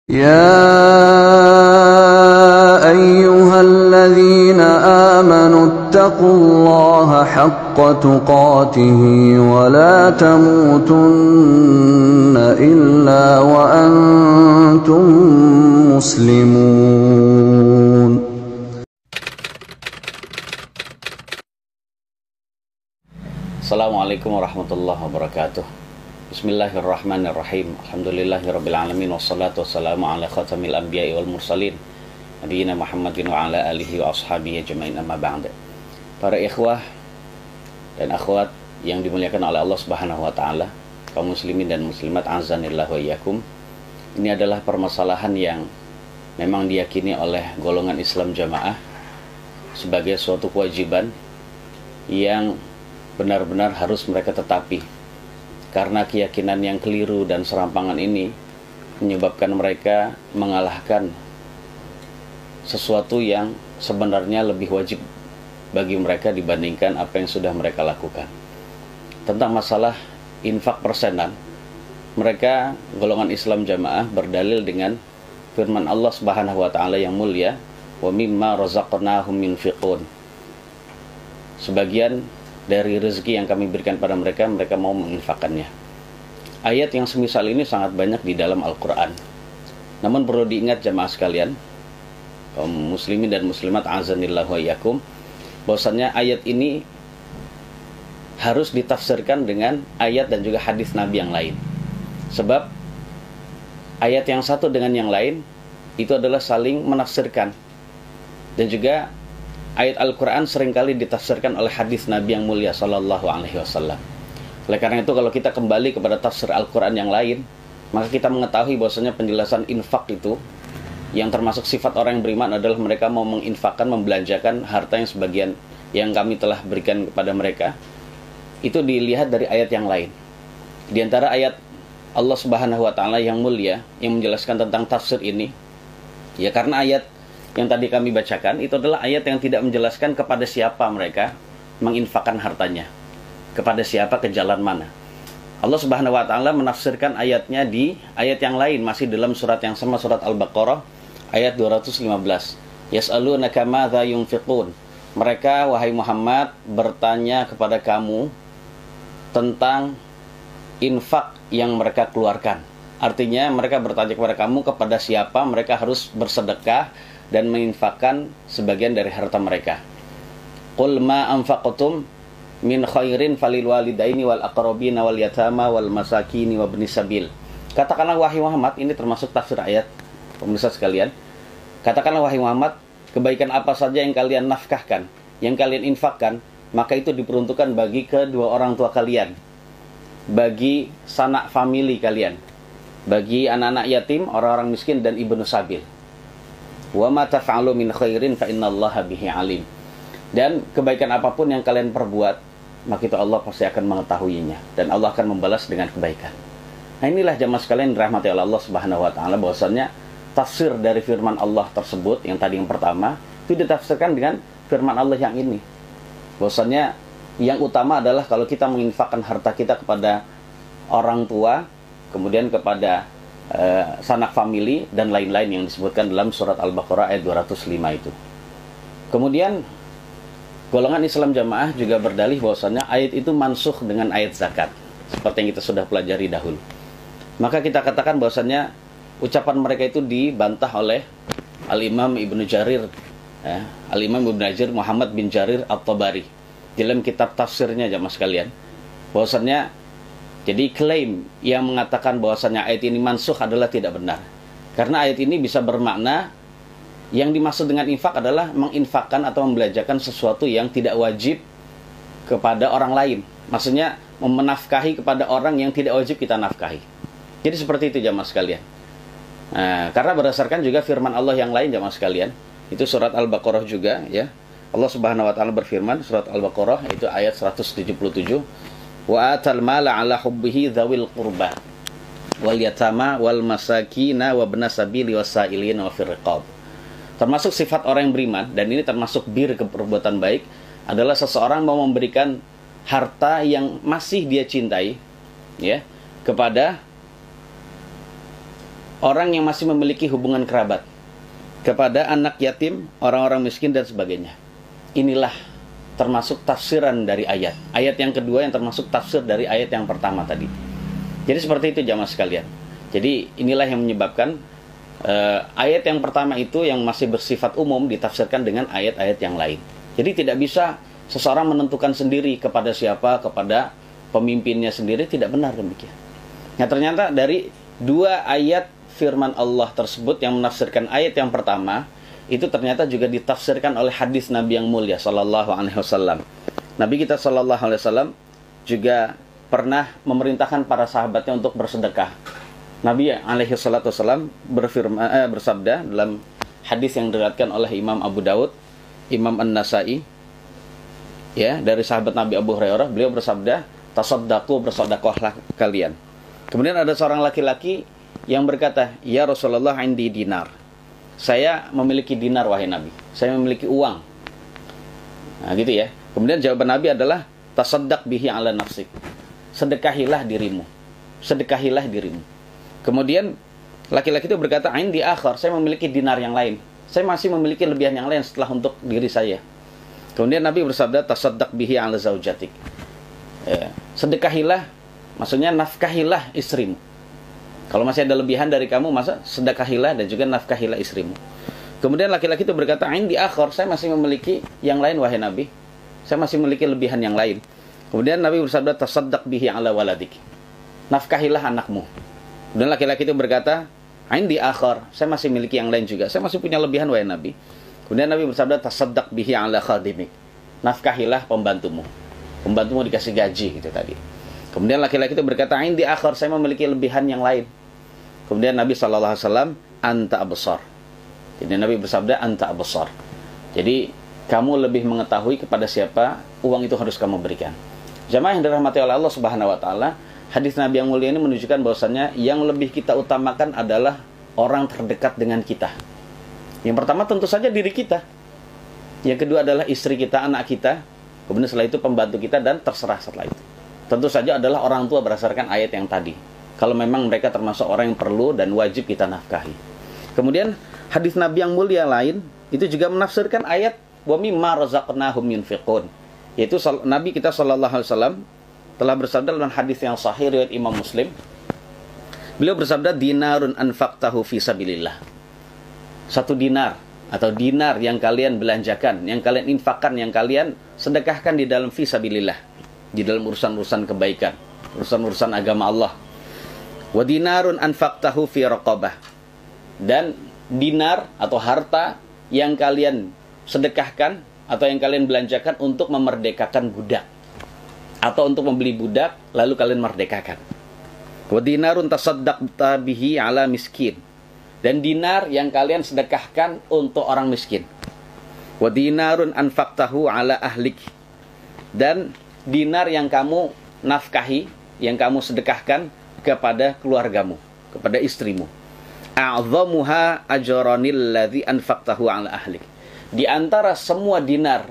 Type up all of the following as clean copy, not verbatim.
يا أيها الذين آمنوا اتقوا الله حق تقاته ولا تموتن إلا وأنتم مسلمون. Assalamualaikum warahmatullahi wabarakatuh. Bismillahirrahmanirrahim. Alhamdulillahirabbil alamin wassalatu wassalamu ala khatamil anbiya'i wal mursalin nabiyina Muhammadin wa ala alihi wa ashabihi ajmain, amma ba'd. Para ikhwah dan akhwat yang dimuliakan oleh Allah Subhanahu wa taala, kaum muslimin dan muslimat azanillahu wa iyyakum. Ini adalah permasalahan yang memang diyakini oleh golongan Islam Jamaah sebagai suatu kewajiban yang benar-benar harus mereka tetapi, karena keyakinan yang keliru dan serampangan ini menyebabkan mereka mengalahkan sesuatu yang sebenarnya lebih wajib bagi mereka dibandingkan apa yang sudah mereka lakukan. Tentang masalah infak persenan, mereka golongan Islam Jamaah berdalil dengan firman Allah Subhanahu wa taala yang mulia, wa mimma razaqnahum yunfiqun. Sebagian dari rezeki yang kami berikan pada mereka, mereka mau menginfakannya. Ayat yang semisal ini sangat banyak di dalam Al-Quran. Namun perlu diingat jamaah sekalian, kaum muslimin dan muslimat azanillahu wa iyyakum, bahwasannya ayat ini harus ditafsirkan dengan ayat dan juga hadis Nabi yang lain. Sebab ayat yang satu dengan yang lain itu adalah saling menafsirkan. Dan juga ayat Al-Quran seringkali ditafsirkan oleh hadis Nabi yang mulia Sallallahu Alaihi Wasallam. Oleh karena itu, kalau kita kembali kepada tafsir Al-Quran yang lain, maka kita mengetahui bahwasanya penjelasan infak itu, yang termasuk sifat orang yang beriman adalah mereka mau menginfakkan, membelanjakan harta yang sebagian yang kami telah berikan kepada mereka. Itu dilihat dari ayat yang lain. Di antara ayat Allah Subhanahu Wa Taala yang mulia yang menjelaskan tentang tafsir ini, ya karena ayat yang tadi kami bacakan itu adalah ayat yang tidak menjelaskan kepada siapa mereka menginfakkan hartanya, kepada siapa, ke jalan mana. Allah Subhanahu wa taala menafsirkan ayatnya di ayat yang lain, masih dalam surat yang sama, surat Al-Baqarah ayat 215. Yas'alunaka madza yunfiqun. Mereka, wahai Muhammad, bertanya kepada kamu tentang infak yang mereka keluarkan. Artinya mereka bertanya kepada kamu kepada siapa mereka harus bersedekah dan menginfakkan sebagian dari harta mereka. Qul ma anfaqtum min khairin falil walidaini wal aqrabina wal yatama wal masakini wa ibnis sabil. Katakanlah wahai Muhammad, ini termasuk tafsir ayat, pemirsa sekalian. Katakanlah wahai Muhammad, kebaikan apa saja yang kalian nafkahkan, yang kalian infakkan, maka itu diperuntukkan bagi kedua orang tua kalian, bagi sanak famili kalian, bagi anak-anak yatim, orang-orang miskin, dan ibnu sabil. Wa ma taf'alu min khairin fa innallaha bihi alim. Dan kebaikan apapun yang kalian perbuat, maka itu Allah pasti akan mengetahuinya dan Allah akan membalas dengan kebaikan. Nah, inilah jamaah sekalian dirahmati oleh Allah Subhanahu wa taala, bahwasannya tafsir dari firman Allah tersebut yang tadi yang pertama itu ditafsirkan dengan firman Allah yang ini. Bahwasannya yang utama adalah kalau kita menginfakkan harta kita kepada orang tua, kemudian kepada sanak famili dan lain-lain yang disebutkan dalam surat Al-Baqarah ayat 205 itu. Kemudian golongan Islam Jamaah juga berdalih bahwasannya ayat itu mansukh dengan ayat zakat, seperti yang kita sudah pelajari dahulu. Maka kita katakan bahwasannya ucapan mereka itu dibantah oleh Al-Imam Ibnu Jarir, Al-Imam Ibnu Jarir Muhammad bin Jarir At-Tabari dalam kitab tafsirnya jamaah sekalian, bahwasannya jadi klaim yang mengatakan bahwasannya ayat ini mansukh adalah tidak benar. Karena ayat ini bisa bermakna yang dimaksud dengan infak adalah menginfakkan atau membelanjakan sesuatu yang tidak wajib kepada orang lain. Maksudnya menafkahi kepada orang yang tidak wajib kita nafkahi. Jadi seperti itu jamaah sekalian. Nah, karena berdasarkan juga firman Allah yang lain jamaah sekalian, itu surat Al-Baqarah juga ya. Allah Subhanahu wa taala berfirman surat Al-Baqarah itu ayat 177. Wa atal mala ala hubbihi dzawil qurba wal yatama wal masakina wa ibnas sabili wasailin wa fir riqab. Termasuk sifat orang yang beriman, dan ini termasuk bir keperbuatan baik, adalah seseorang mau memberikan harta yang masih dia cintai ya kepada orang yang masih memiliki hubungan kerabat, kepada anak yatim, orang-orang miskin dan sebagainya. Inilah termasuk tafsiran dari ayat. Ayat yang kedua yang termasuk tafsir dari ayat yang pertama tadi. Jadi seperti itu jamaah sekalian. Jadi inilah yang menyebabkan ayat yang pertama itu yang masih bersifat umum ditafsirkan dengan ayat-ayat yang lain. Jadi tidak bisa seseorang menentukan sendiri kepada siapa, kepada pemimpinnya sendiri, tidak benar demikian. Nah ternyata dari dua ayat firman Allah tersebut yang menafsirkan ayat yang pertama, itu ternyata juga ditafsirkan oleh hadis Nabi yang mulia sallallahu alaihi wasallam. Nabi kita sallallahu alaihi wasallam juga pernah memerintahkan para sahabatnya untuk bersedekah. Nabi alaihi salatu wasallam bersabda dalam hadis yang diriwayatkan oleh Imam Abu Daud, Imam An-Nasai, ya, dari sahabat Nabi Abu Hurairah, beliau bersabda, "Tasaddaqu, bersedekahlah kalian." Kemudian ada seorang laki-laki yang berkata, "Ya Rasulullah, indi dinar." Saya memiliki dinar wahai Nabi. Saya memiliki uang. Nah, gitu ya. Kemudian jawaban Nabi adalah, "Tasaddaq bihi ala nafsik." Sedekahilah dirimu. Sedekahilah dirimu. Kemudian laki-laki itu berkata, "Indi akhar." Saya memiliki dinar yang lain. Saya masih memiliki lebihan yang lain setelah untuk diri saya. Kemudian Nabi bersabda, "Tasaddaq bihi ala zaujatik." Ya, sedekahilah, maksudnya nafkahilah istrimu. Kalau masih ada lebihan dari kamu, masa sedekahilah dan juga nafkahilah istrimu. Kemudian laki-laki itu berkata, "Indi akhar." Saya masih memiliki yang lain wahai Nabi. Saya masih memiliki lebihan yang lain. Kemudian Nabi bersabda, "Tasaddaq bihi ala waladik." Nafkahilah anakmu. Kemudian laki-laki itu berkata, "Indi akhar." Saya masih memiliki yang lain juga. Saya masih punya lebihan wahai Nabi. Kemudian Nabi bersabda, "Tasaddaq bihi ala khadimik." Nafkahilah pembantumu. Pembantumu dikasih gaji gitu tadi. Kemudian laki-laki itu berkata, "Indi akhar." Saya memiliki lebihan yang lain. Kemudian Nabi SAW, "Anta absar." Jadi Nabi bersabda, "Anta absar." Jadi kamu lebih mengetahui kepada siapa uang itu harus kamu berikan. Jamaah yang dirahmati oleh Allah Subhanahu wa taala, hadis Nabi yang mulia ini menunjukkan bahwasannya yang lebih kita utamakan adalah orang terdekat dengan kita. Yang pertama tentu saja diri kita. Yang kedua adalah istri kita, anak kita. Kemudian setelah itu pembantu kita, dan terserah setelah itu. Tentu saja adalah orang tua berdasarkan ayat yang tadi. Kalau memang mereka termasuk orang yang perlu dan wajib kita nafkahi. Kemudian hadis Nabi yang mulia lain itu juga menafsirkan ayat wa mimma razaqnahum yunfiqun. Yaitu Nabi kita sallallahu alaihi wasallam telah bersabda dalam hadis yang sahih riwayat Imam Muslim. Beliau bersabda, "Dinarun anfaqtahu fi sabilillah." Satu dinar atau dinar yang kalian belanjakan, yang kalian infakkan, yang kalian sedekahkan di dalam fi sabilillah, di dalam urusan-urusan kebaikan, urusan-urusan agama Allah. Wa dinarun anfaqtahu fi raqabah. Dan dinar atau harta yang kalian sedekahkan atau yang kalian belanjakan untuk memerdekakan budak, atau untuk membeli budak lalu kalian merdekakan. Wa dinarun tasaddaqta bihi ala miskin. Dan dinar yang kalian sedekahkan untuk orang miskin. Wa dinarun anfaqtahu ala ahlik. Dan dinar yang kamu nafkahi, yang kamu sedekahkan kepada keluargamu, kepada istrimu. A'dhamuha ajranil ladzi anfaqtahu ala ahlik. Di antara semua dinar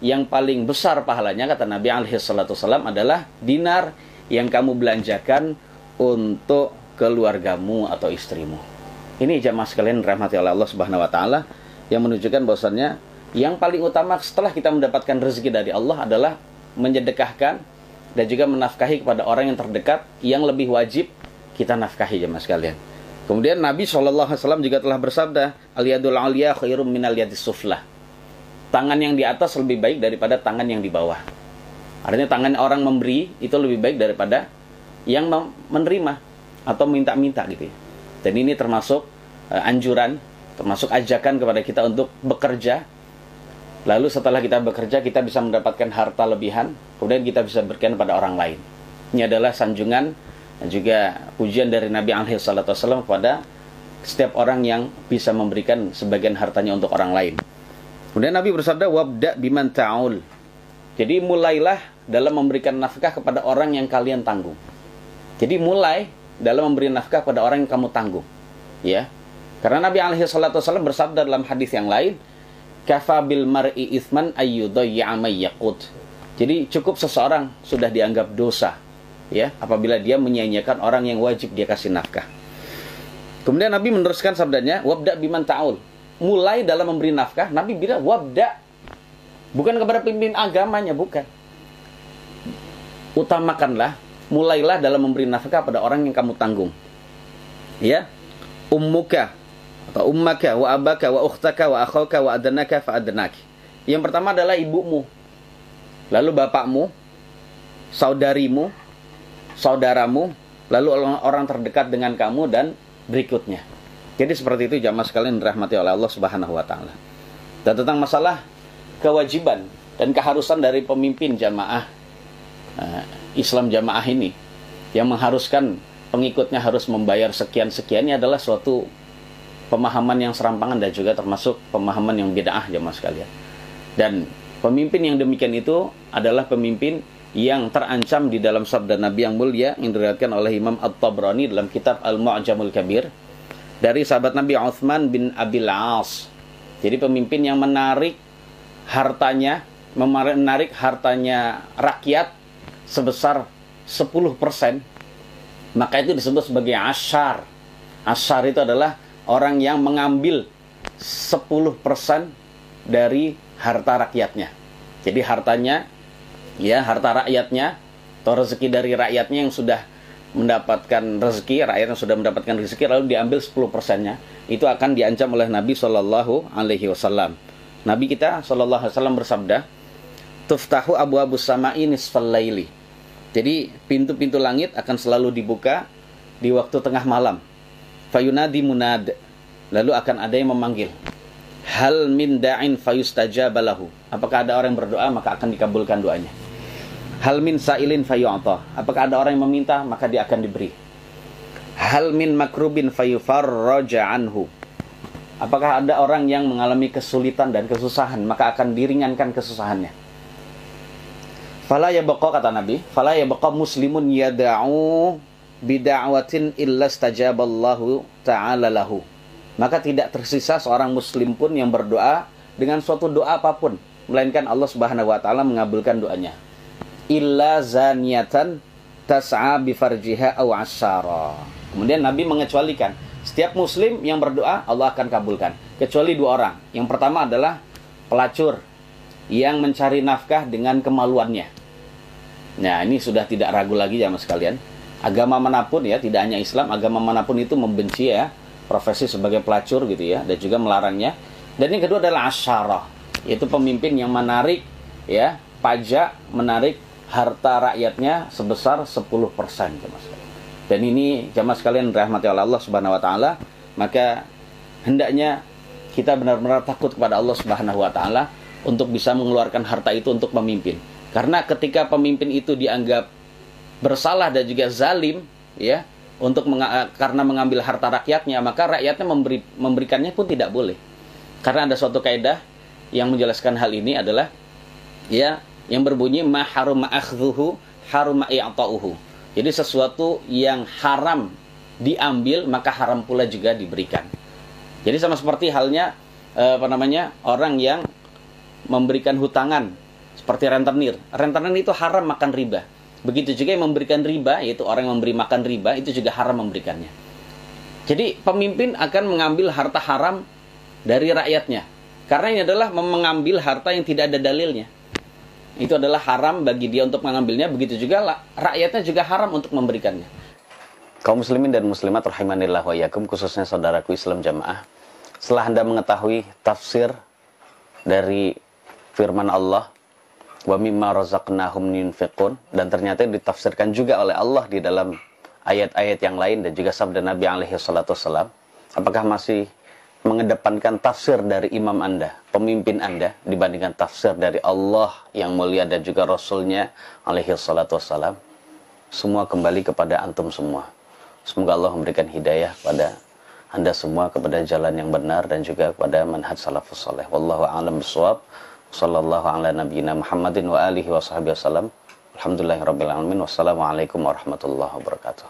yang paling besar pahalanya, kata Nabi alaihi salatu wasallam, adalah dinar yang kamu belanjakan untuk keluargamu atau istrimu. Ini jamaah sekalian rahmati oleh Allah Subhanahu wa taala, yang menunjukkan bahwasannya yang paling utama setelah kita mendapatkan rezeki dari Allah adalah menyedekahkan dan juga menafkahi kepada orang yang terdekat, yang lebih wajib kita nafkahi jemaah sekalian. Kemudian Nabi SAW juga telah bersabda, "Al-yadul 'aliyah khairum minal yadis suflah." Tangan yang di atas lebih baik daripada tangan yang di bawah. Artinya tangan orang memberi itu lebih baik daripada yang menerima atau minta-minta gitu ya. Dan ini termasuk anjuran, termasuk ajakan kepada kita untuk bekerja. Lalu setelah kita bekerja, kita bisa mendapatkan harta lebihan, kemudian kita bisa berikan pada orang lain. Ini adalah sanjungan dan juga pujian dari Nabi alaihi salatu wasallam kepada setiap orang yang bisa memberikan sebagian hartanya untuk orang lain. Kemudian Nabi bersabda, "Wabda biman ta'ul." Jadi mulailah dalam memberikan nafkah kepada orang yang kalian tanggung. Jadi mulai dalam memberi nafkah kepada orang yang kamu tanggung. Ya. Karena Nabi alaihi salatu wasallam bersabda dalam hadis yang lain, "Kafa bil mar'i itsman ayyudayya may yaqut." Jadi cukup seseorang sudah dianggap dosa, ya, apabila dia menyia-nyiakan orang yang wajib dia kasih nafkah. Kemudian Nabi meneruskan sabdanya, wabda biman ta'ul. Mulai dalam memberi nafkah, Nabi bilang wabda. Bukan kepada pemimpin agamanya, bukan. Utamakanlah, mulailah dalam memberi nafkah pada orang yang kamu tanggung. Ya, ummuka atau ummaka wa abaka wa ukhtaka wa akhauka wa adanaka fa adanaki. Yang pertama adalah ibumu, lalu bapakmu, saudarimu, saudaramu, lalu orang terdekat dengan kamu, dan berikutnya. Jadi seperti itu jamaah sekalian dirahmati oleh Allah Subhanahu wa taala. Dan tentang masalah kewajiban dan keharusan dari pemimpin jamaah Islam jamaah ini yang mengharuskan pengikutnya harus membayar sekian-sekian, ini adalah suatu pemahaman yang serampangan dan juga termasuk pemahaman yang bid'ah jamaah sekalian. Dan pemimpin yang demikian itu adalah pemimpin yang terancam di dalam sabda Nabi yang mulia yang diriwayatkan oleh Imam At-Tabrani dalam kitab Al-Mu'jamul Kabir dari sahabat Nabi Utsman bin Abil As. Jadi pemimpin yang menarik hartanya rakyat sebesar 10%, maka itu disebut sebagai asyar. Asyar itu adalah orang yang mengambil 10% dari harta rakyatnya. Jadi hartanya, ya, harta rakyatnya atau rezeki dari rakyatnya yang sudah mendapatkan rezeki, rakyat yang sudah mendapatkan rezeki lalu diambil 10%-nya, itu akan diancam oleh Nabi Shallallahu Alaihi Wasallam. Nabi kita Shallallahu Alaihi Wasallam bersabda, "Tuftahu abu-abus sama'i nisfal laili." Jadi pintu-pintu langit akan selalu dibuka di waktu tengah malam. Fayunadi munad, lalu akan ada yang memanggil. Hal min da'in fayustajabalahu. Apakah ada orang yang berdoa maka akan dikabulkan doanya. Hal min sa'ilin fayu'ta. Apakah ada orang yang meminta maka dia akan diberi. Hal min makrubin fayufarraja anhu. Apakah ada orang yang mengalami kesulitan dan kesusahan maka akan diringankan kesusahannya. Fala yabqa, kata Nabi, fala yabqa muslimun yada'u bida'watin illa stajaballahu ta'ala lahu. Maka tidak tersisa seorang muslim pun yang berdoa dengan suatu doa apapun, melainkan Allah Subhanahu wa taala mengabulkan doanya. Illa zaniyatan tas'a bi farjiha aw asyara. Kemudian Nabi mengecualikan setiap muslim yang berdoa Allah akan kabulkan, kecuali dua orang. Yang pertama adalah pelacur yang mencari nafkah dengan kemaluannya. Nah, ini sudah tidak ragu lagi jamaah sekalian. Agama manapun, ya, tidak hanya Islam, agama manapun itu membenci, ya, profesi sebagai pelacur gitu, ya, dan juga melarangnya. Dan yang kedua adalah asyarah, yaitu pemimpin yang menarik, ya, pajak, menarik harta rakyatnya sebesar 10%, jamaah sekalian. Dan ini jamaah sekalian dirahmati oleh Allah Subhanahu wa taala, maka hendaknya kita benar-benar takut kepada Allah Subhanahu wa taala untuk bisa mengeluarkan harta itu untuk pemimpin. Karena ketika pemimpin itu dianggap bersalah dan juga zalim, ya, karena mengambil harta rakyatnya, maka rakyatnya memberikannya pun tidak boleh. Karena ada suatu kaidah yang menjelaskan hal ini adalah, ya, yang berbunyi ma haruma akhdhuhu haruma i'ta'uhu. Jadi sesuatu yang haram diambil maka haram pula juga diberikan. Jadi sama seperti halnya orang yang memberikan hutangan seperti rentenir. Rentenir itu haram makan riba. Begitu juga yang memberikan riba, yaitu orang yang memberi makan riba, itu juga haram memberikannya. Jadi pemimpin akan mengambil harta haram dari rakyatnya. Karena ini adalah mengambil harta yang tidak ada dalilnya. Itu adalah haram bagi dia untuk mengambilnya. Begitu juga rakyatnya juga haram untuk memberikannya. Kaum muslimin dan muslimat rahimanillah wa iyyakum, khususnya saudaraku Islam jamaah, setelah Anda mengetahui tafsir dari firman Allah, wa mimma razaqnahum yunfiqun, dan ternyata ditafsirkan juga oleh Allah di dalam ayat-ayat yang lain dan juga sabda Nabi alaihi salatu wassalam, apakah masih mengedepankan tafsir dari imam Anda, pemimpin Anda, dibandingkan tafsir dari Allah yang mulia dan juga Rasulnya alaihi salatu wassalam? Semua kembali kepada antum semua. Semoga Allah memberikan hidayah pada Anda semua kepada jalan yang benar dan juga kepada manhaj salafus saleh. Wallahu a'lam bishawab. Sallallahu ala nabiyyina Muhammadin wa alihi wa sahbihi wasallam. Alhamdulillahirabbil alamin. Wassalamualaikum warahmatullahi wabarakatuh.